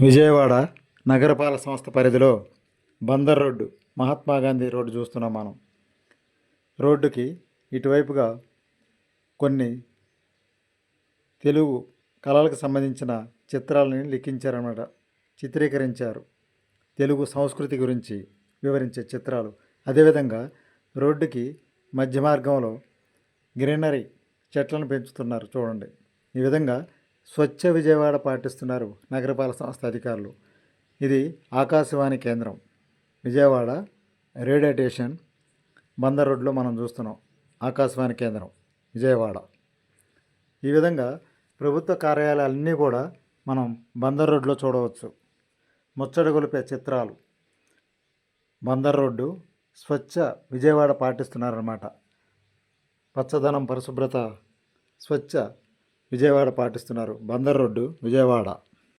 విజయవాడ నగరపాలక సంస్థ పరిధిలో బందర్ రోడ్డు, మహాత్మా గాంధీ రోడ్డు చూస్తున్నాం మనం. రోడ్డుకి ఇటువైపుగా కొన్ని తెలుగు కళలకు సంబంధించిన చిత్రాలని లిఖించారన్నమాట, చిత్రీకరించారు. తెలుగు సంస్కృతి గురించి వివరించే చిత్రాలు. అదేవిధంగా రోడ్డుకి మధ్య మార్గంలో గ్రీనరీ చెట్లను పెంచుతున్నారు చూడండి. ఈ విధంగా స్వచ్ఛ విజయవాడ పాటిస్తున్నారు నగరపాలక సంస్థ అధికారులు. ఇది ఆకాశవాణి కేంద్రం విజయవాడ రేడియో స్టేషన్ బందర్ రోడ్లో మనం చూస్తున్నాం. ఆకాశవాణి కేంద్రం విజయవాడ. ఈ విధంగా ప్రభుత్వ కార్యాలయాలన్నీ కూడా మనం బందర్ రోడ్లో చూడవచ్చు. ముచ్చట గొలిపే చిత్రాలు. బందర్ రోడ్డు స్వచ్ఛ విజయవాడ పాటిస్తున్నారన్నమాట. పచ్చదనం, పరిశుభ్రత, స్వచ్ఛ విజయవాడ పాటిస్తున్నారు. బందర్ రోడ్డు విజయవాడ.